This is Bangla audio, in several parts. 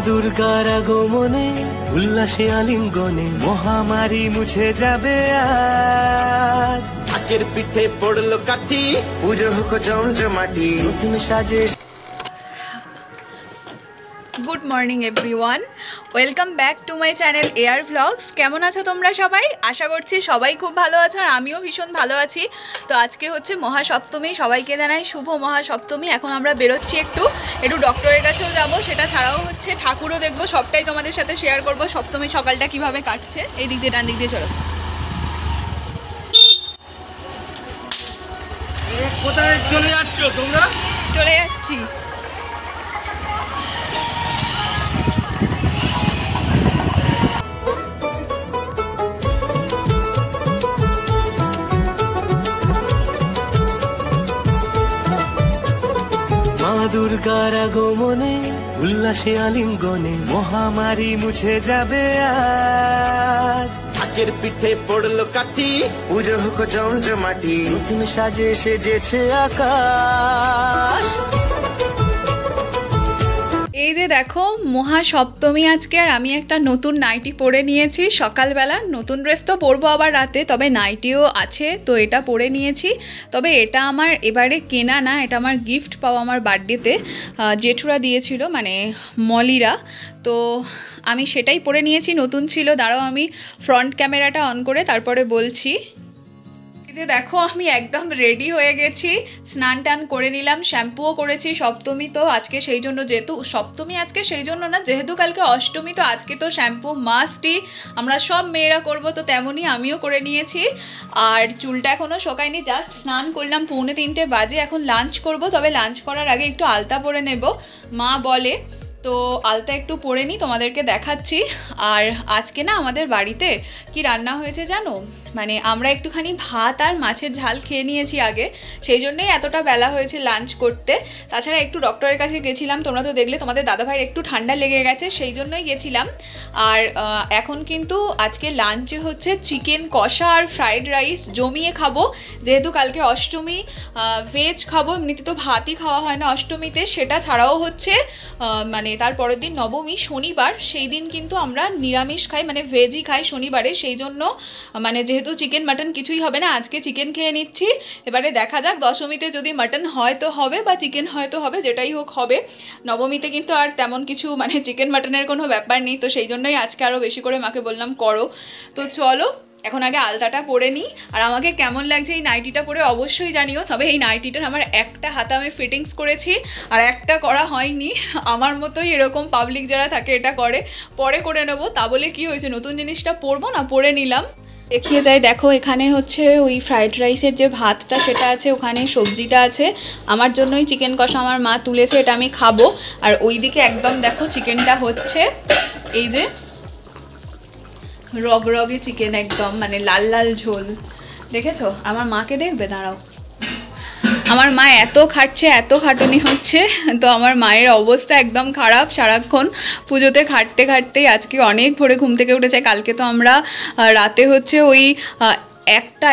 দুর্গার আগমনে উল্লাসে আলিঙ্গনে মহামারী মুছে যাবে আজ। ঢাকের পিঠে পড়লো কাঠি, পুজো হোক জমজমাটি, নতুন সাজে। Good morning everyone, welcome back to my channel air vlogs. কেমন আছো তোমরা সবাই? আশা করছি সবাই খুব ভালো আছো, আর আমিও ভীষণ ভালো আছি। তো আজকে হচ্ছে মহাসপ্তমী, সবাইকে জানাই শুভ মহাসপ্তমী। এখন আমরা বেরোচ্ছি একটু ডক্টরের কাছেও যাব, সেটা ছাড়াও হচ্ছে ঠাকুরও দেখবো, সবটাই তোমাদের সাথে শেয়ার করব। সপ্তমী সকালটা কিভাবে কাটছে, এই দিক দিয়ে ডান দিক দিয়ে চলো। কোথায় চলে যাচ্ছ তোমরা? চলে যাচ্ছি। মা দুর্গার আগমনে উল্লাসে আলিঙ্গনে মহামারী মুছে যাবে আজ। ঢাকের পিঠে পড়লো কাঠি, পুজো হোক জমজমাটি, নতুন সাজে সেজেছে আকাশ। এই যে দেখো মহাসপ্তমী আজকে, আর আমি একটা নতুন নাইটি পরে নিয়েছি সকালবেলা। নতুন ড্রেস তো পরবো আবার রাতে, তবে নাইটিও আছে, তো এটা পরে নিয়েছি। তবে এটা আমার এবারে কেনা না, এটা আমার গিফট পাওয়া আমার বার্থডেতে, জেঠুরা দিয়েছিল, মানে মলিরা। তো আমি সেটাই পরে নিয়েছি, নতুন ছিল। দাঁড়াও আমি ফ্রন্ট ক্যামেরাটা অন করে তারপরে বলছি। যে দেখো আমি একদম রেডি হয়ে গেছি, স্নান টান করে নিলাম, শ্যাম্পুও করেছি। সপ্তমী তো আজকে, সেই জন্য, যেহেতু সপ্তমী আজকে সেই জন্য না, যেহেতু কালকে অষ্টমী, তো আজকে তো শ্যাম্পু মাস্টই, আমরা সব মেয়েরা করব, তো তেমনই আমিও করে নিয়েছি। আর চুলটা এখনও শোকায়নি, জাস্ট স্নান করলাম, 2:45 বাজে। এখন লাঞ্চ করব, তবে লাঞ্চ করার আগে একটু আলতা পরে নেব, মা বলে। তো আলতা একটু পরে নিই, তোমাদেরকে দেখাচ্ছি। আর আজকে না আমাদের বাড়িতে কি রান্না হয়েছে জানো? মানে আমরা একটুখানি ভাত আর মাছের ঝাল খেয়ে নিয়েছি আগে, সেই জন্যই এতটা বেলা হয়েছে লাঞ্চ করতে। তাছাড়া একটু ডক্টরের কাছে গেছিলাম, তোমরা তো দেখলে, তোমাদের দাদাভাইয়ের একটু ঠান্ডা লেগে গেছে, সেই জন্যই গেছিলাম। আর এখন কিন্তু আজকে লাঞ্চে হচ্ছে চিকেন কষা আর ফ্রাইড রাইস জমিয়ে খাবো, যেহেতু কালকে অষ্টমী, ভেজ খাবো। এমনিতে তো ভাতই খাওয়া হয় না অষ্টমীতে, সেটা ছাড়াও হচ্ছে মানে তার পরের দিন নবমী, শনিবার, সেই দিন কিন্তু আমরা নিরামিষ খাই, মানে ভেজই খাই শনিবারে। সেই জন্য মানে যেহেতু চিকেন মাটন কিছুই হবে না, আজকে চিকেন খেয়ে নিচ্ছি। এবারে দেখা যাক, দশমীতে যদি মাটন হয় তো হবে, বা চিকেন হয় তো হবে, যেটাই হোক হবে। নবমীতে কিন্তু আর তেমন কিছু মানে চিকেন মাটনের কোনো ব্যাপার নেই, তো সেই জন্যই আজকে আরও বেশি করে মাকে বললাম করো। তো চলো এখন আগে আলতাটা পরে নিই। আর আমাকে কেমন লাগছে এই নাইটিটা পরে অবশ্যই জানিও। তবে এই নাইটিটার আমার একটা হাতে আমি ফিটিংস করেছি, আর একটা করা হয়নি। আমার মতোই এরকম পাবলিক যারা থাকে এটা করে, পরে করে নেবো। তা বলে কি হয়েছে, নতুন জিনিসটা পরবো না, পরে নিলাম। দেখিয়ে যাই, দেখো এখানে হচ্ছে ওই ফ্রাইড রাইসের যে ভাতটা সেটা আছে, ওখানে সবজিটা আছে। আমার জন্যই চিকেন কষা আমার মা তুলেছে, এটা আমি খাবো। আর ওইদিকে একদম দেখো চিকেনটা হচ্ছে, এই যে রগরগে চিকেন, একদম মানে লাল লাল ঝোল, দেখেছো? আমার মাকে দেখবে, দাঁড়াও। আমার মা এত খাটছে, এত খাটুনি হচ্ছে, তো আমার মায়ের অবস্থা একদম খারাপ। সারাক্ষণ পুজোতে খাটতে খাটতেই আজকে অনেক ভোরে ঘুম থেকে উঠেছে। কালকে তো আমরা রাতে হচ্ছে ওই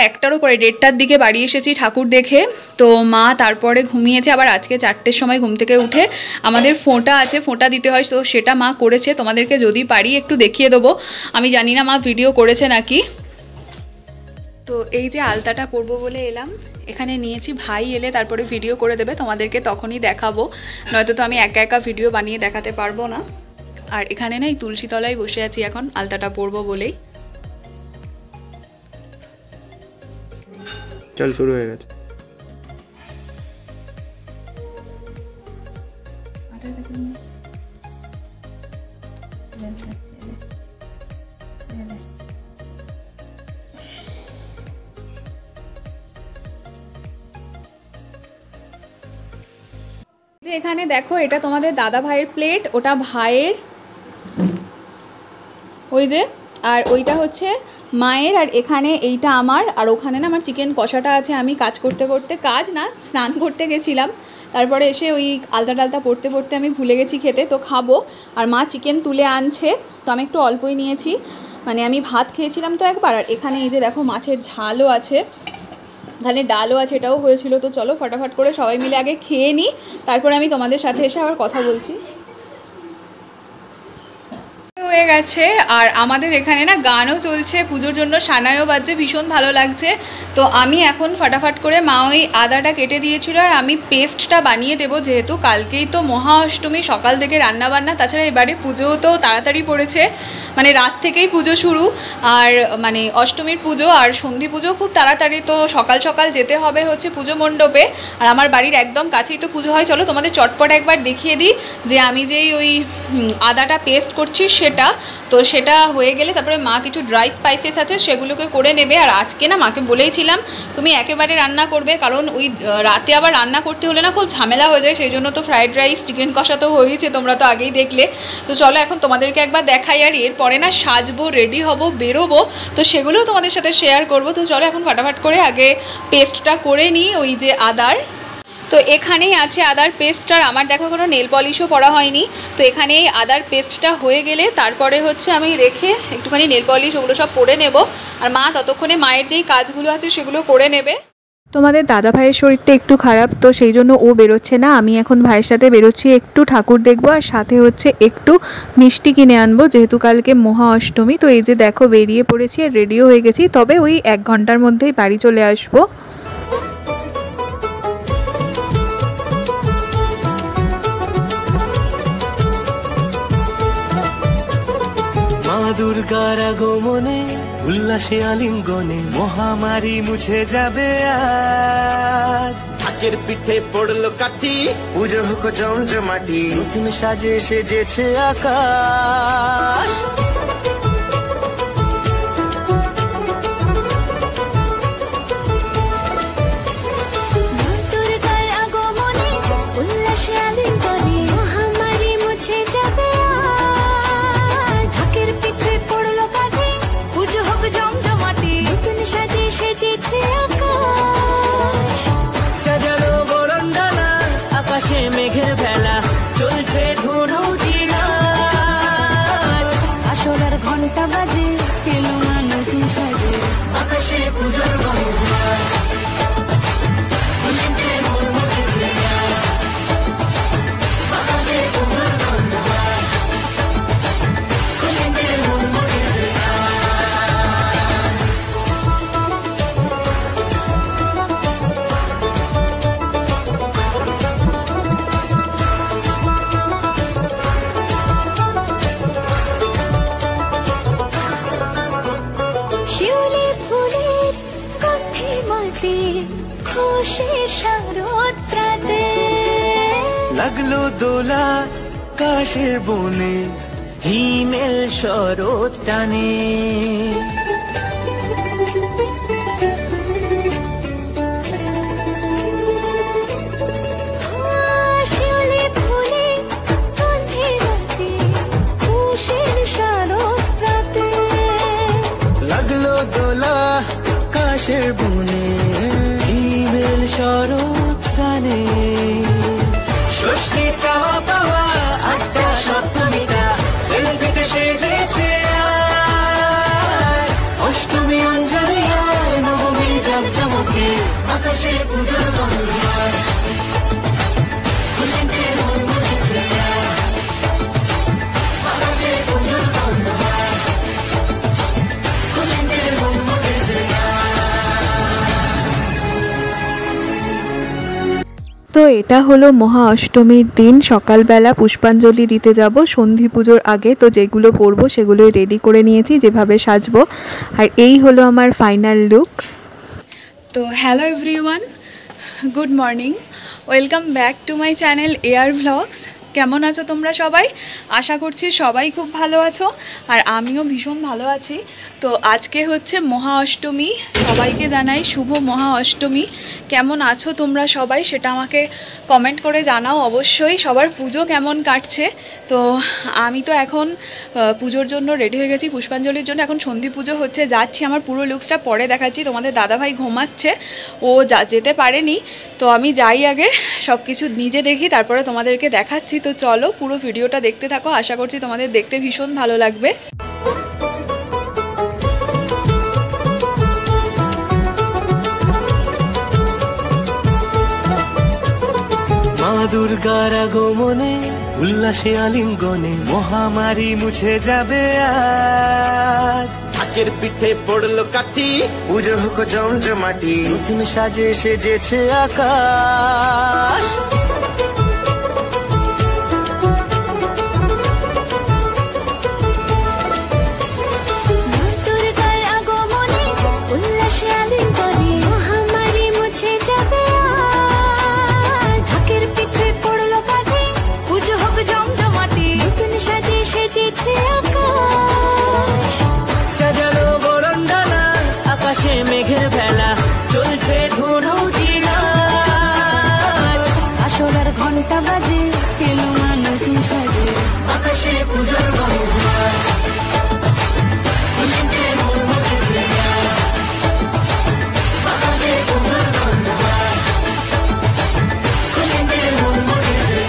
একটার উপরে 1:30টার দিকে বাড়ি এসেছি ঠাকুর দেখে। তো মা তারপরে ঘুমিয়েছে, আবার আজকে 4টের সময় ঘুম থেকে উঠে আমাদের ফোঁটা আছে, ফোঁটা দিতে হয়, তো সেটা মা করেছে। তোমাদেরকে যদি পারি একটু দেখিয়ে দেবো, আমি জানি না মা ভিডিও করেছে নাকি। তো এই যে আলতাটা পরবো বলে এলাম, এখানে নিয়েছি, ভাই এলে তারপরে ভিডিও করে দেবে, তোমাদেরকে তখনই দেখাবো, নয়তো তো আমি একা একা ভিডিও বানিয়ে দেখাতে পারবো না। আর এখানে না এই তুলসী তলায় বসে আছি এখন, আলতাটা পরবো বলেই। চল, শুরু হয়ে গেছে। যে এখানে দেখো, এটা তোমাদের দাদা ভাইয়ের প্লেট, ওটা ভাইয়ের, ওই যে, আর ওইটা হচ্ছে মায়ের, আর এখানে এইটা আমার। আর ওখানে না আমার চিকেন কষাটা আছে। আমি কাজ করতে করতে, কাজ না, স্নান করতে গেছিলাম, তারপরে এসে ওই আলতা টালতা পড়তে পড়তে আমি ভুলে গেছি খেতে, তো খাবো। আর মা চিকেন তুলে আনছে, তো আমি একটু অল্পই নিয়েছি, মানে আমি ভাত খেয়েছিলাম তো একবার। আর এখানে এই যে দেখো মাছের ঝালও আছে, এখানে ডালও আছে, এটাও হয়েছিল। তো চলো ফটাফট করে সবাই মিলে আগে খেয়ে নিই, তারপরে আমি তোমাদের সাথে এসে আবার কথা বলছি। হয়ে গেছে আর আমাদের এখানে না গানও চলছে, পুজোর জন্য সানাইও বাজছে, ভীষণ ভালো লাগছে। তো আমি এখন ফাটাফাট করে মা ওই আদাটা কেটে দিয়েছিল আর আমি পেস্টটা বানিয়ে দেবো, যেহেতু কালকেই তো মহা অষ্টমী, সকাল থেকে রান্নাবান্না, তাছাড়া এবারে পুজোও তো তাড়াতাড়ি পড়েছে, মানে রাত থেকেই পুজো শুরু, আর মানে অষ্টমীর পুজো আর সন্ধি পুজো খুব তাড়াতাড়ি, তো সকাল সকাল যেতে হবে হচ্ছে পুজো মণ্ডপে। আর আমার বাড়ির একদম কাছেই তো পুজো হয়। চলো তোমাদের চটপট একবার দেখিয়ে দিই যে আমি যেই ওই আদাটা পেস্ট করছি সেটা, তো সেটা হয়ে গেলে তারপরে মা কিছু ড্রাই স্পাইসেস আছে সেগুলোকে করে নেবে। আর আজকে না মাকে বলেইছিলাম তুমি একেবারে রান্না করবে, কারণ ওই রাতে আবার রান্না করতে হলে না খুব ঝামেলা হয়ে যায়, সেই জন্য তো ফ্রাইড রাইস চিকেন কষা তো হয়েছে, তোমরা তো আগেই দেখলে। তো চলো এখন তোমাদেরকে একবার দেখাই, আর এরপরে না সাজবো, রেডি হব, বেরোবো, তো সেগুলোও তোমাদের সাথে শেয়ার করব। তো চলো এখন ফাটাফাট করে আগে পেস্টটা করে নিই ওই যে আদার। তো এখানেই আছে আদার পেস্টটা, আমার দেখো কোনো নেল পলিশও করা হয়নি। তো এখানে এই আদার পেস্টটা হয়ে গেলে তারপরে হচ্ছে আমি রেখে একটুখানি নেল পলিশ ওগুলো সব করে নেব, আর মা ততক্ষণে মায়ের যেই কাজগুলো আছে সেগুলো করে নেবে। তোমাদের দাদা ভাইয়ের শরীরটা একটু খারাপ, তো সেই জন্য ও বেরোচ্ছে না, আমি এখন ভাইয়ের সাথে বেরোচ্ছি, একটু ঠাকুর দেখবো আর সাথে হচ্ছে একটু মিষ্টি কিনে আনবো, যেহেতু কালকে মহা অষ্টমী। তো এই যে দেখো বেরিয়ে পড়েছি আর রেডিও হয়ে গেছি, তবে ওই 1 ঘন্টার মধ্যেই বাড়ি চলে আসবো। মা দুর্গার আগমনে উল্লাসে আলিঙ্গনে মহামারী মুছে যাবে আজ। ঢাকের পিঠে পড়লো কাঠি, পুজো হোক জমজমাটি, নতুন সাজে সেজেছে আকাশ। সাজানো বরণডালা, আকাশে মেঘের ভেলা, চলছে ধনু জিনা, আসলার ঘন্টা বাজে, এলো মা নতুন সাজে, আকাশে পুজোর গন্ধ। শিউলি ফুলের গন্ধে মাতে, খুশি শারদ প্রাতে, লাগলো দোলা কাশের বনে, হিমেল শরৎ টানে। শিউলি ফুলের গন্ধে মাতে, খুশি শারদ প্রাতে, লাগলো দোলা কাশের বনে, হিমেল শরৎ টানে। ষষ্ঠী চাওয়া পাওয়া আড্ডা সপ্তমীটা, সেলফিতে সেজেছে আজ। অষ্টমী অঞ্জলি আর নবমী জাঁকজমকে, আকাশে পুজোর গন্ধ। খুশিতে মন মুছেছে আজ, আকাশে পুজোর গন্ধ। খুশিতে মন মুছেছে তো এটা হলো মহা অষ্টমীর দিন, সকালবেলা পুষ্পাঞ্জলি দিতে যাব সন্ধি পুজোর আগে। তো যেগুলো পরবো সেগুলোই রেডি করে নিয়েছি, যেভাবে সাজবো। আর এই হলো আমার ফাইনাল লুক। তো hello everyone, good morning, welcome back to my channel air vlogs. কেমন আছো তোমরা সবাই? আশা করছি সবাই খুব ভালো আছো, আর আমিও ভীষণ ভালো আছি। তো আজকে হচ্ছে মহা অষ্টমী, সবাইকে জানাই শুভ মহা অষ্টমী। কেমন আছো তোমরা সবাই সেটা আমাকে কমেন্ট করে জানাও অবশ্যই। সবার পুজো কেমন কাটছে? তো আমি তো এখন পুজোর জন্য রেডি হয়ে গেছি, পুষ্পাঞ্জলির জন্য। এখন সন্ধি পুজো হচ্ছে, যাচ্ছি। আমার পুরো লুকসটা পরে দেখাচ্ছি। তোমাদের দাদাভাই ঘুমাচ্ছে, ও যেতে পারেনি, তো আমি যাই আগে সব কিছু নিজে দেখি, তারপরে তোমাদেরকে দেখাচ্ছি। তো চলো পুরো ভিডিওটা দেখতে থাকো, আশা করছি তোমাদের দেখতে ভীষণ ভালো লাগবে। মা দুর্গার আগমনে উল্লাসে আলিঙ্গনে মহামারী মুছে যাবে আজ। ঢাকের পিঠে পড়লো কাঠি, পুজো হোক জমজমাটি, নতুন সাজে সেজেছে আকাশ। দুর্গার আগমনে উল্লাসে আলিঙ্গনে মহামারী মুছে যাবে আজ। ঢাকের পিঠে পড়লো কাঠি, পুজো হোক জমজমাটি, নতুন সাজে সেজেছে আকাশ। সাজানো বরণডালা, আকাশে মেঘের ভেলা, চলছে ধনু জিনাজ। আসরার ঘন্টা বাজে, এলো মা নতুন সাজে, আকাশে পূজার বনভূমি, খুশিতে মন মুখেছে আজ। আকাশে পূজার বনভূমি, খুশিতে মন মুখেছে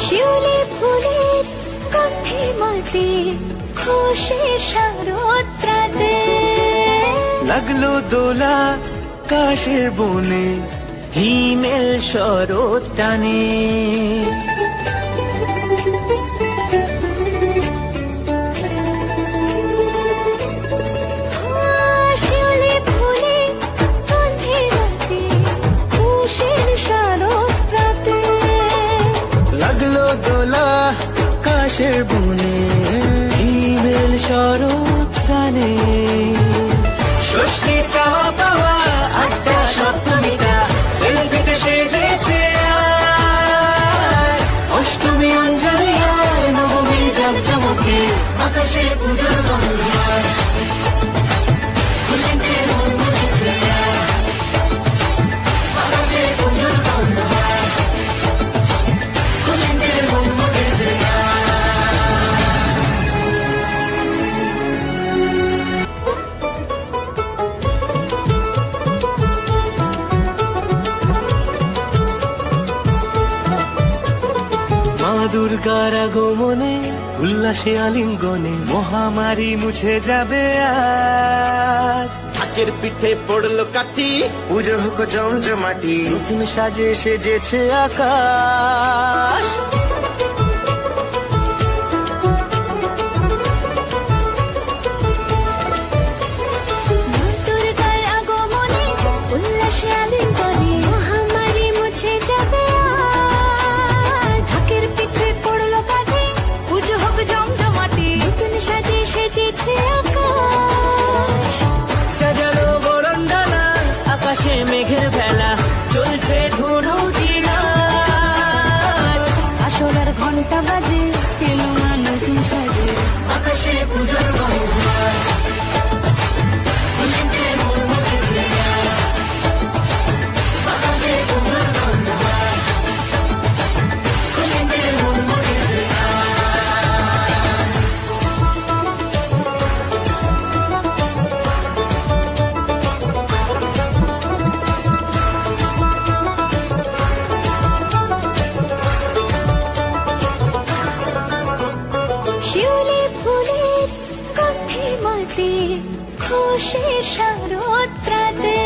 শিউলি ফুলের গন্ধে মাতে, খুশি শারদরাতে। লাগলো দোলা কাশের বনে, হিমেল শরৎ টানে। শিউলি ফুলের গন্ধে মাতে, খুশির শারদরাতে। লাগলো দোলা কাশের বনে, হিমেল শরৎ টানে। ষষ্ঠী চাওয়া পাওয়া আড্ডা সপ্তমীটা, সেলফিতে সেজেছে আজ। অষ্টমী অঞ্জলি আর নবমী জাঁকজমকে, আকাশে পূজার বনভূমি, খুশিতে মন মুখেছে আজ। আকাশে পূজার বনভূমি, খুশিতে মন মুখেছে মা দুর্গার আগমনে, উল্লাসে আলিঙ্গনে মহামারী মুছে যাবে আজ। ঢাকের পিঠে পড়লো কাঠি, পুজো হোক জমজমাটি, নতুন সাজে সেজেছে আকাশ। দুর্গার আগমনে উল্লাসে আলিঙ্গনে মহামারী মুছে যাবে আজ। ঢাকের পিঠে পড়লো কাঠি, পুজো হোক জমজমাটি, নতুন সাজে সেজেছে আকাশ। সাজানো বরণডালা, আকাশে মেঘের ভেলা, চলছে ধনু জিনাজ। আসরার ঘন্টা বাজে, এলো মা নতুন সাজে, আকাশে পূজার বনভূমি, খুশিতে মন মুখেছে আজ। আকাশে পূজার বনভূমি, খুশিতে মন মুখেছে শিউলি ফুলের গন্ধে মাতে, খুশি শারদরাতে।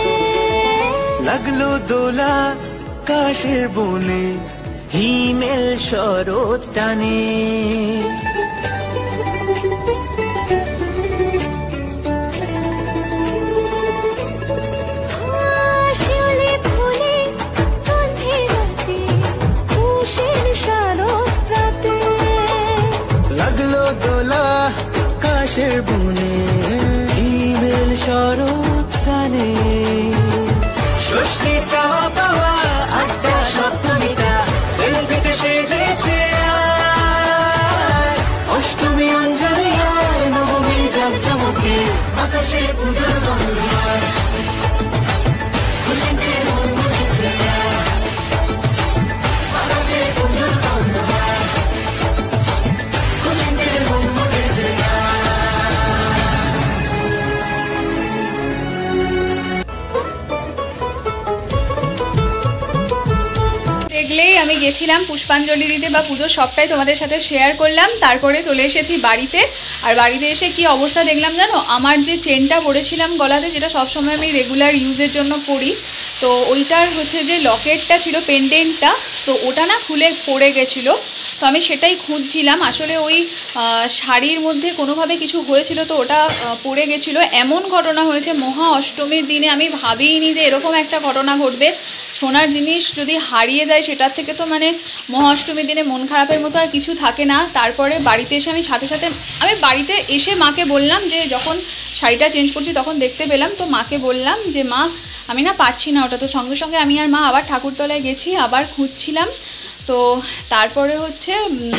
লাগলো দোলা কাশের বনে, হিমেল শরৎ টানে। শিউলি ফুলের গন্ধে মাতে, খুশির শারদরাতে। লাগলো দোলা কাশের বনে, হিমেল শরৎ টানে। ষষ্ঠী চাওয়া পাওয়া আড্ডা সপ্তমীটা, সেলফিতে সেজেছে আজ। অষ্টমী অঞ্জলি আর নবমী জাঁকজমকে, আকাশে পূজার বনভূমি, খুশিতে মন মুখেছে আজ। আকাশে পূজার বনভূমি, খুশিতে মন মুখেছে দেখলেই আমি গেছিলাম পুষ্পাঞ্জলি দিতে বা পুজোর সবটাই তোমাদের সাথে শেয়ার করলাম। তারপরে চলে এসেছি বাড়িতে, আর বাড়িতে এসে কি অবস্থা দেখলাম জানো, আমার যে চেনটা পরেছিলাম গলাতে, যেটা সবসময় আমি রেগুলার ইউজের জন্য পরি, তো ওইটার হচ্ছে যে লকেটটা ছিল, পেন্ডেন্টটা, তো ওটা না খুলে পড়ে গেছিলো। তো আমি সেটাই খুঁজছিলাম, আসলে ওই শাড়ির মধ্যে কোনোভাবে কিছু হয়েছিল, তো ওটা পড়ে গেছিলো। এমন ঘটনা হয়েছে মহা অষ্টমীর দিনে, আমি ভাবিনি যে এরকম একটা ঘটনা ঘটবে। সোনার জিনিস যদি হারিয়ে যায় সেটার থেকে তো মানে মহা অষ্টমীর দিনে মন খারাপের মতো আর কিছু থাকে না। তারপরে বাড়িতে এসে আমি সাথে সাথে বাড়িতে এসে মাকে বললাম যে যখন শাড়িটা চেঞ্জ করছি তখন দেখতে পেলাম, তো মাকে বললাম যে মা আমি না পাচ্ছি না ওটা। তো সঙ্গে সঙ্গে আমি আর মা আবার ঠাকুরতলায় গেছি, আবার খুঁজছিলাম। তো তারপরে হচ্ছে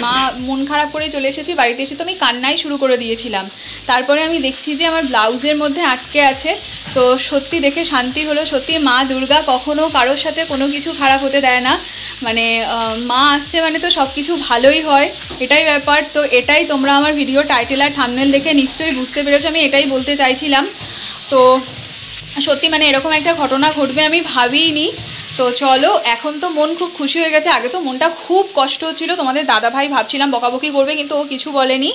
মা মন খারাপ করে চলে এসেছি, বাড়িতে এসে তো আমি কান্নাই শুরু করে দিয়েছিলাম। তারপরে আমি দেখছি যে আমার ব্লাউজের মধ্যে আটকে আছে, তো সত্যি দেখে শান্তি হলো। সত্যি মা দুর্গা কখনো কারোর সাথে কোনো কিছু খারাপ হতে দেয় না, মানে মা আসছে মানে তো সব কিছু ভালোই হয়, এটাই ব্যাপার। তো এটাই তোমরা আমার ভিডিও টাইটেল আর থাম্বনেল দেখে নিশ্চয়ই বুঝতে পেরেছো, আমি এটাই বলতে চাইছিলাম। তো সত্যি মানে এরকম একটা ঘটনা ঘটবে আমি ভাবিনি। তো চলো, এখন তো মন খুব খুশি হয়ে গেছে। আগে তো মনটা খুব কষ্ট হচ্ছিল, তোমাদের দাদাভাই ভাবছিলাম বকাবকি করবে, কিন্তু ও কিছু বলেনি।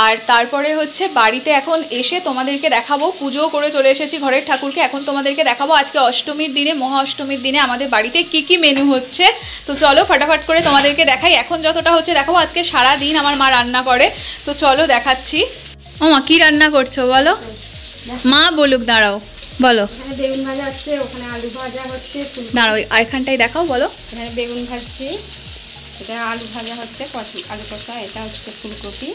আর তারপরে হচ্ছে বাড়িতে এখন এসে তোমাদেরকে দেখাবো, পুজো করে চলে এসেছি ঘরের ঠাকুরকে, এখন তোমাদেরকে দেখাবো আজকে অষ্টমীর দিনে, মহা অষ্টমীর দিনে আমাদের বাড়িতে কি কি মেনু হচ্ছে। তো চলো ফটাফট করে তোমাদেরকে দেখাই। এখন যতটা হচ্ছে দেখাবো, আজকে সারা দিন আমার মা রান্না করে, তো চলো দেখাচ্ছি। ও মা কি রান্না করছো বলো, মা বলুক, দাঁড়াও বলো। এখানে বেগুন ভাজা হচ্ছে, ওখানে আলু ভাজা হচ্ছে, দাঁড়াও আরেকখানটাই দেখাও, বলো। এখানে বেগুন ভাজছি, এটা আলু ভাজা হচ্ছে, আলু কষা, এটা হচ্ছে ফুলকপি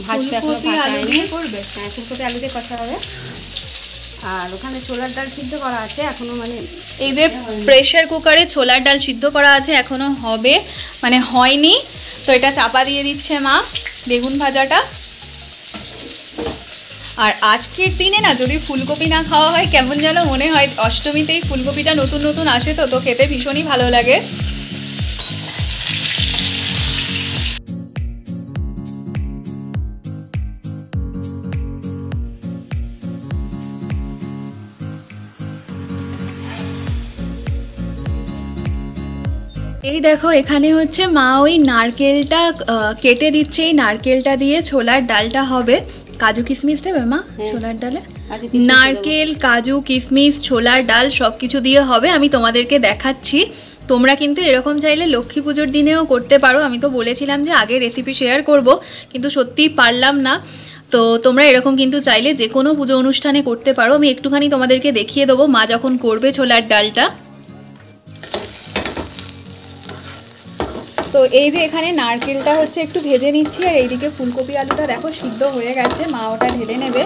ভাজতে এখনো ভাজা হয়নি। করবে? হ্যাঁ, ফুলকপি আলু দিয়ে কষা হবে। আর ওখানে ছোলার ডাল সিদ্ধ করা আছে এখনো, মানে এই যে প্রেসার কুকারে ছোলার ডাল সিদ্ধ করা আছে, এখনো হবে, মানে হয়নি। তো এটা চাপা দিয়ে দিচ্ছে মা বেগুন ভাজাটা। আর আজকের দিনে না যদি ফুলকপি না খাওয়া হয় কেমন যেন মনে হয়, অষ্টমীতেই ফুলকপিটা নতুন নতুন আসে, তো খেতে ভীষণই ভালো লাগে। এই দেখো এখানে হচ্ছে মা ওই নারকেলটা কেটে দিচ্ছে, এই নারকেলটা দিয়ে ছোলার ডালটা হবে। কাজু কিশমিশ দেবে মা ছোলার ডালে? নারকেল, কাজু, কিশমিশ, ছোলার ডাল সব কিছু দিয়ে হবে, আমি তোমাদেরকে দেখাচ্ছি। তোমরা কিন্তু এরকম চাইলে লক্ষ্মী পুজোর দিনেও করতে পারো। আমি তো বলেছিলাম যে আগে রেসিপি শেয়ার করব, কিন্তু সত্যিই পারলাম না। তো তোমরা এরকম কিন্তু চাইলে যে কোনো পুজো অনুষ্ঠানে করতে পারো। আমি একটুখানি তোমাদেরকে দেখিয়ে দেবো মা যখন করবে ছোলার ডালটা। তো এই যে এখানে নারকেলটা হচ্ছে একটু ভেজে নিচ্ছি, আর এইদিকে ফুলকপি আলুটা দেখো সিদ্ধ হয়ে গেছে, মা ওটা ঢেলে নেবে।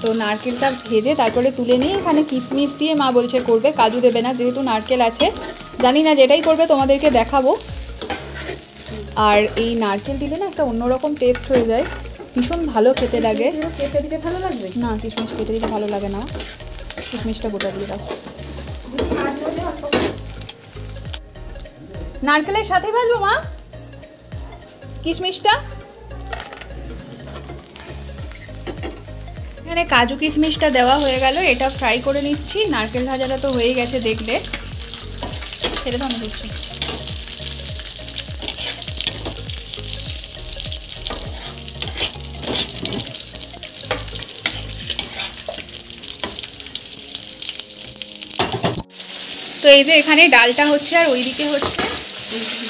তো নারকেলটা ভেজে তারপরে তুলে নিয়ে এখানে কিশমিশ দিয়ে মা বলছে করবে, কাজু দেবে না যেহেতু নারকেল আছে। জানি না, যেটাই করবে তোমাদেরকে দেখাবো। আর এই নারকেল দিলে না একটা অন্যরকম টেস্ট হয়ে যায়, ভীষণ ভালো খেতে লাগে। কেটে দিলে ভালো লাগবে না, কিশমিশ কেটে দিলে ভালো লাগে না, কিশমিশটা গোটা দিয়ে দাও। নারকেলের সাথে ভাজবো মা কিশমিশটা। এখানে কাজু কিশমিশটা দেওয়া হয়ে গেল, এটা ফ্রাই করে নিচ্ছি। নারকেল ভাজাটা তো হয়ে গেছে দেখলে, সেটা তো আমি দিচ্ছি। তো এই যে এখানে ডালটা হচ্ছে, আর ওইদিকে হচ্ছে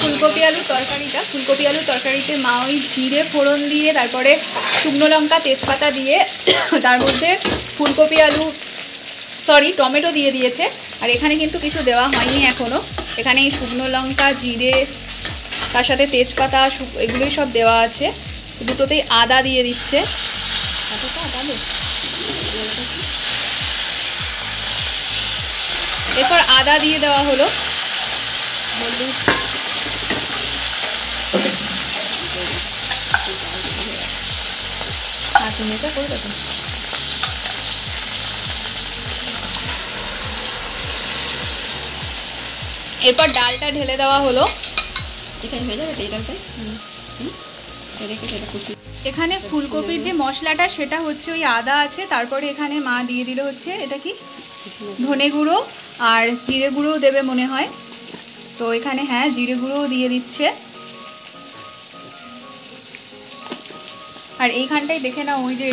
ফুলকপি আলুর তরকারিটা। ফুলকপি আলুর তরকারিতে মা ওই জিরে ফোড়ন দিয়ে, তারপরে শুকনো লঙ্কা তেজপাতা দিয়ে, তার মধ্যে ফুলকপি আলু টমেটো দিয়ে দিয়েছে। আর এখানে কিন্তু কিছু দেওয়া হয়নি এখনও, এখানে এই শুকনো লঙ্কা, জিরে, তার সাথে তেজপাতা, এগুলোই সব দেওয়া আছে। দুটোতেই আদা দিয়ে দিচ্ছে। এরপর আদা দিয়ে দেওয়া হলো, হলুদ, করবে তো। এরপর ডালটা ঢেলে দেওয়া হলো। এখানে হয়ে যাবে এই ডালটা। এখানে ফুলকপির যে মশলাটা সেটা হচ্ছে ওই আদা আছে, তারপরে এখানে মা দিয়ে দিল হচ্ছে এটা কি ধনে গুঁড়ো আর জিরে গুঁড়োও দেবে মনে হয়। তো এখানে হ্যাঁ জিরে গুঁড়োও দিয়ে দিচ্ছে। আর এইখানটাই দেখে না ওই যে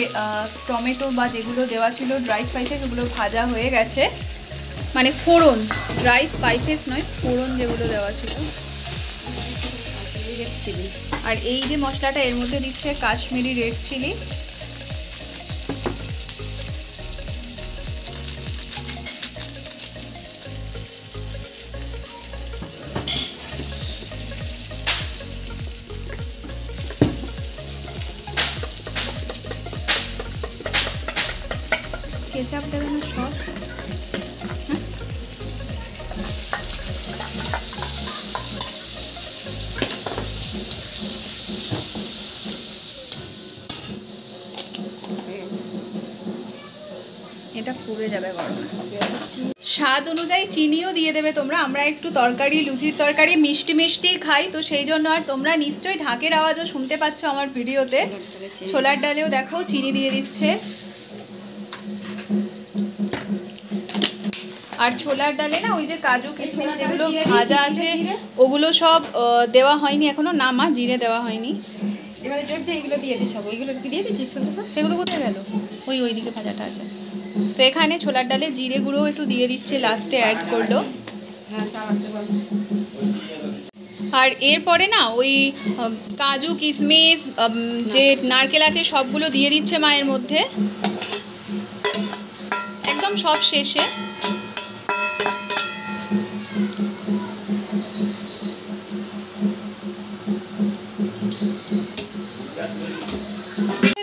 টমেটো বা যেগুলো দেওয়া ছিল ড্রাই স্পাইসেস ওগুলো ভাজা হয়ে গেছে, মানে ফোড়ন, ড্রাই স্পাইসেস নয়, ফোড়ন যেগুলো দেওয়া ছিল। আর এই যে মশলাটা এর মধ্যে দিচ্ছে কাশ্মীরি রেড চিলি। কেচাপ দেবে না সব? এটা পুড়ে যাবে গরমে। স্বাদ অনুযায়ী চিনিও দিয়ে দেবে তোমরা। আমরা একটু তরকারি, লুচির তরকারি মিষ্টি মিষ্টি খাই, তো সেই জন্য। আর তোমরা নিশ্চয়ই ঢাকের আওয়াজও শুনতে পাচ্ছ আমার ভিডিওতে। ছোলার ডালেও দেখো চিনি দিয়ে দিচ্ছে। আর ছোলার ডালে না ওই যে কাজু কিশমিশ যেগুলো ভাজা আছে ওগুলো সব দেওয়া হয়নি এখনো। না মা, জিরে দেওয়া হয়নি। এবারে জোর দিয়ে এগুলো দিয়ে দিচ্ছি, ওইগুলো কি দিয়ে দিচ্ছিস? সেগুলো কোথায় গেল? ওইদিকে ভাজাটা আছে। তো এখানে ছোলার ডালে জিরে গুঁড়ো একটু দিয়ে দিচ্ছে, লাস্টে অ্যাড করলো। আর এরপরে না ওই কাজু কিশমিশ যে নারকেল আছে সবগুলো দিয়ে দিচ্ছে মায়ের মধ্যে, একদম সব শেষে।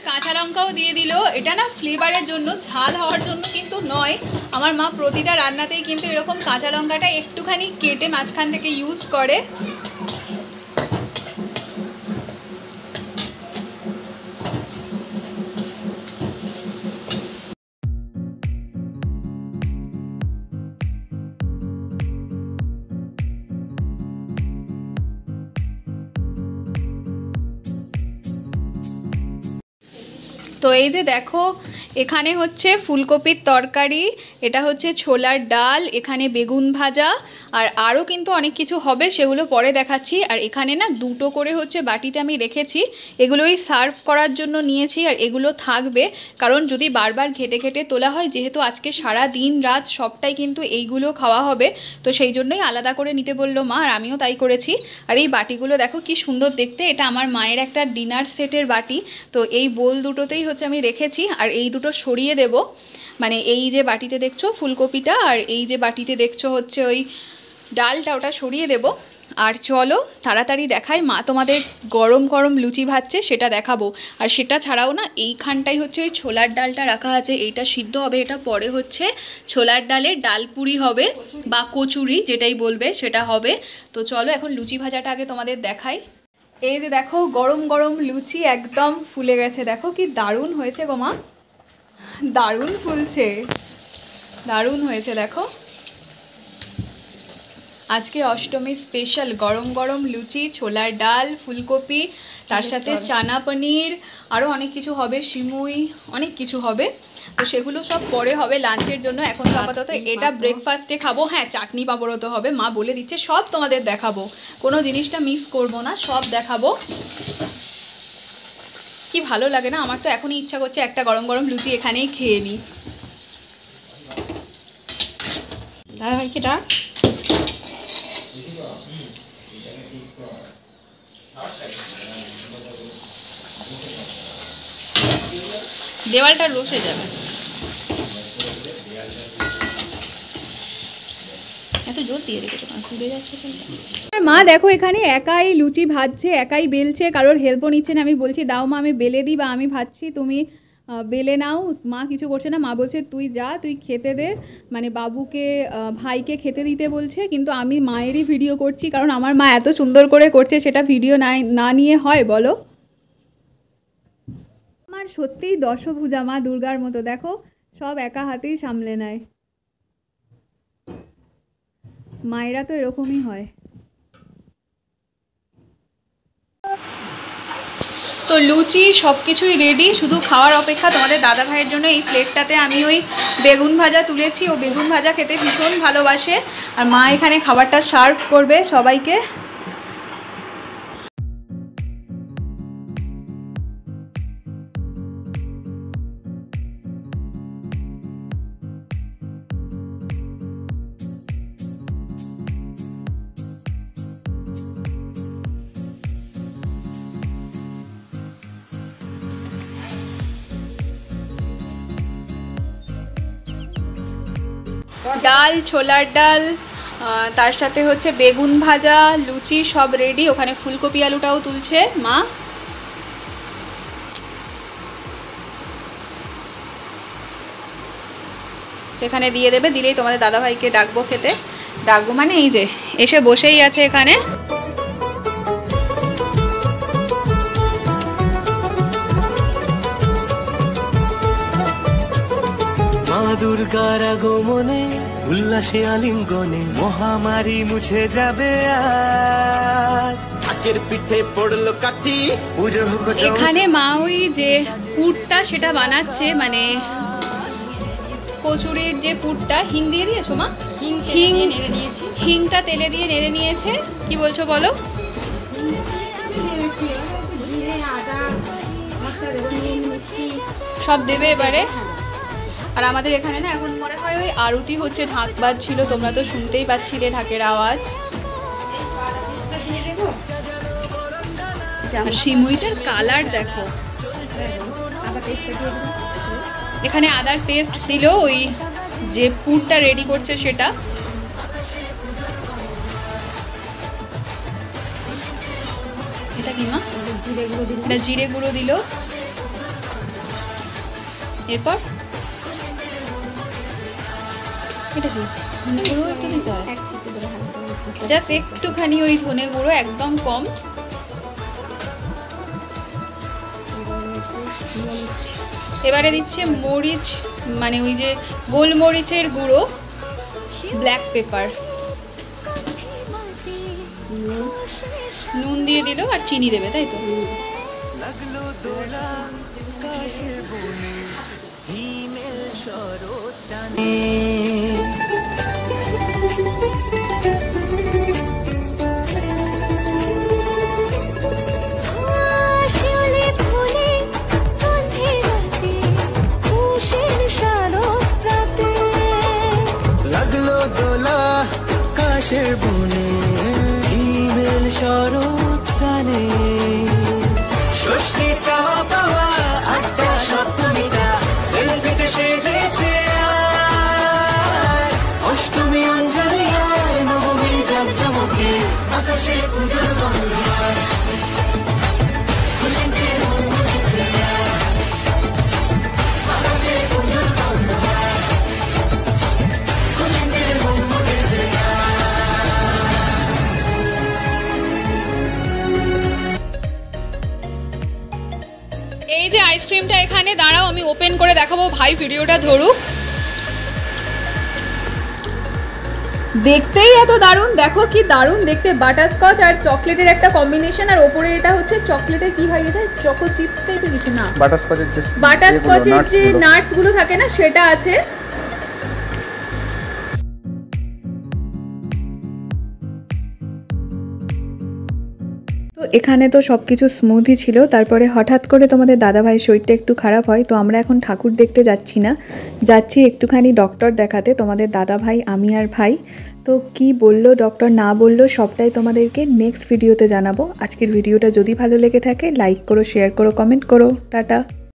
কাঁচা লঙ্কাও দিয়ে দিল। এটা না ফ্লেভারের জন্য, ঝাল হওয়ার জন্য কিন্তু নয়। আমার মা প্রতিটা রান্নাতেই কিন্তু এরকম কাঁচা লঙ্কাটা একটুখানি কেটে মাঝখান থেকে ইউজ করে। তো এই যে দেখো এখানে হচ্ছে ফুলকপির তরকারি, এটা হচ্ছে ছোলার ডাল, এখানে বেগুন ভাজা, আর আরও কিন্তু অনেক কিছু হবে, সেগুলো পরে দেখাচ্ছি। আর এখানে না দুটো করে হচ্ছে বাটিতে আমি রেখেছি, এগুলোই সার্ভ করার জন্য নিয়েছি। আর এগুলো থাকবে, কারণ যদি বারবার ঘেটে ঘেটে তোলা হয়, যেহেতু আজকে সারা দিন রাত সবটাই কিন্তু এইগুলো খাওয়া হবে, তো সেই জন্যই আলাদা করে নিতে বললো মা, আর আমিও তাই করেছি। আর এই বাটিগুলো দেখো কি সুন্দর দেখতে, এটা আমার মায়ের একটা ডিনার সেটের বাটি। তো এই বোল দুটোতেই হচ্ছে আমি রেখেছি, আর এই দুটো সরিয়ে দেব। মানে এই যে বাটিতে দেখছো ফুলকপিটা, আর এই যে বাটিতে দেখছো হচ্ছে ওই ডালটা, ওটা সরিয়ে দেব। আর চলো তাড়াতাড়ি দেখাই, মা তোমাদের গরম গরম লুচি ভাজছে সেটা দেখাবো। আর সেটা ছাড়াও না এইখানটাই হচ্ছে ওই ছোলার ডালটা রাখা আছে, এইটা সিদ্ধ হবে, এটা পরে হচ্ছে ছোলার ডালের ডালপুরি হবে বা কচুরি যেটাই বলবে সেটা হবে। তো চলো এখন লুচি ভাজাটা আগে তোমাদের দেখাই। এই যে দেখো গরম গরম লুচি একদম ফুলে গেছে, দেখো কি দারুণ হয়েছে গো মা, দারুণ ফুলছে, দারুণ হয়েছে। দেখো আজকে অষ্টমী স্পেশাল গরম গরম লুচি, ছোলার ডাল, ফুলকপি, তার সাথে চানা পনির, আরও অনেক কিছু হবে, সিমুই, অনেক কিছু হবে। তো সেগুলো সব পরে হবে লাঞ্চের জন্য। এখন তো আপাতত এটা ব্রেকফাস্টে খাবো। হ্যাঁ, চাটনি পাঁপড়ও তো হবে, মা বলে দিচ্ছে, সব তোমাদের দেখাবো, কোনো জিনিসটা মিস করবো না, সব দেখাবো। কি ভালো লাগে না, আমার তো এখনই ইচ্ছা করছে একটা গরম গরম লুচি এখানেই খেয়ে নিই। দাদা দেওয়ালটা রসে যাবে, এত জোর দিয়ে রেখেছে ঘুরে যাচ্ছে। মা দেখো এখানে একাই লুচি ভাজছে, একাই বেলছে, কারোর হেল্পও নিচ্ছে না। আমি বলছি দাও মা আমি বেলে দিই, বা আমি ভাজছি তুমি বেলে নাও। মা কিছু করছে না, মা বলছে তুই যা, তুই খেতে দে, মানে বাবুকে ভাইকে খেতে দিতে বলছে। কিন্তু আমি মায়েরই ভিডিও করছি, কারণ আমার মা এত সুন্দর করে করছে, সেটা ভিডিও না নিয়ে হয় বলো? আমার সত্যিই দশভুজা মা দুর্গার মতো, দেখো সব একা হাতেই সামলে নেয়। মায়েরা তো এরকমই হয়। তো লুচি সব কিছুই রেডি, শুধু খাওয়ার অপেক্ষা। তোমাদের দাদা ভাইয়ের জন্য এই প্লেটটাতে আমি ওই বেগুন ভাজা তুলেছি, ও বেগুন ভাজা খেতে ভীষণ ভালোবাসে। আর মা এখানে খাবারটা সার্ভ করবে সবাইকে। ডাল, ছোলার ডাল, তার সাথে হচ্ছে বেগুন ভাজা, লুচি সব রেডি। ওখানে ফুলকপি আলুটাও তুলছে মা। এখানে দিয়ে দেবে, দিলেই তোমাদের দাদাভাইকে ডাকবো খেতে। ডাকবো মানে এই যে এসে বসেই আছে এখানে। মা দুর্গার আগমনে উল্লাসে আলিঙ্গনে মহামারী মুছে যাবে আজ। ঢাকের পিঠে পড়লো কাঠি, পুজো হোক এখানে মা ওই যে পুরটা সেটা বানাচ্ছে, মানে কচুরির যে পুরটা। হিং দিয়ে দিয়েছো মা? হিং নেড়ে নিয়েছি, হিংটা তেলে দিয়ে নেড়ে নিয়েছে। কি বলছো বলো? জিরে, আদা, মশলা দেবো, নুন, মিষ্টি সব দেবে এবারে। আর আমাদের এখানে না এখন মনে হয় ওই আরতি হচ্ছে, ঢাক বাজছিল, তোমরা তো শুনতেই পাচ্ছিলে ঢাকের আওয়াজ। পেস্টটা দিয়ে দেবো, আর সিমুইটার কালার দেখো। আদা পেস্টটা দিয়ে দেবো। এখানে আদার পেস্ট দিল, ওই যে পুরটা রেডি করছে সেটা। এটা কি মা? জিরে গুঁড়ো দিলাম, এটা জিরে গুঁড়ো দিল। এরপর এটা কি? ধনে গুঁড়ো একটু দিতে হয়, এক চিমটি করে হালকা জাস্ট একটুখানি ওই ধনে গুঁড়ো, একদম কম। এবারে দিচ্ছে মরিচ, মানে ওই যে গোলমরিচের গুঁড়ো, ব্ল্যাক পেপার, নুন দিয়ে দিল, আর চিনি দেবে, তাই তো? লাগলো দোলা কাশের বনে হিমেল শরৎ টানে। লাগলো দোলা কাশের বনে হিমেল শরৎ টানে। ষষ্ঠী চাওয়া পাওয়া আড্ডা সপ্তমীটা সেলফিতে সেজেছে আজ। অষ্টমী অঞ্জলি আর নবমী জাঁকজমকে আকাশে পুজোর গন্ধ। খুশিতে মন মুছেছে আজ। আকাশে পুজোর গন্ধ। খুশিতে মন মুছেছে আজ। এই যে আইসক্রিমটা এখানে, দাঁড়াও আমি ওপেন করে দেখাবো, ভাই ভিডিওটা ধরুক। দেখতেই এত দারুণ, দেখো কি দারুণ দেখতে। বাটারস্কচ আর চকলেটের একটা কম্বিনেশন, আর ওপরে এটা হচ্ছে চকলেটের, কি ভাই এটা? চকো চিপস টাইপের কিছু না, বাটারস্কচের যে নাটস গুলো থাকে না সেটা আছে। তো এখানে তো সব কিছু স্মুথই ছিল, তারপরে হঠাৎ করে তোমাদের দাদাভাইয়ের শরীরটা একটু খারাপ হয়। তো আমরা এখন ঠাকুর দেখতে যাচ্ছি না, যাচ্ছি একটুখানি ডক্টর দেখাতে। তোমাদের দাদাভাই, আমি আর ভাই। তো কি বললো ডক্টর না বললো সবটাই তোমাদেরকে নেক্সট ভিডিওতে জানাবো। আজকের ভিডিওটা যদি ভালো লেগে থাকে লাইক করো, শেয়ার করো, কমেন্ট করো। টাটা।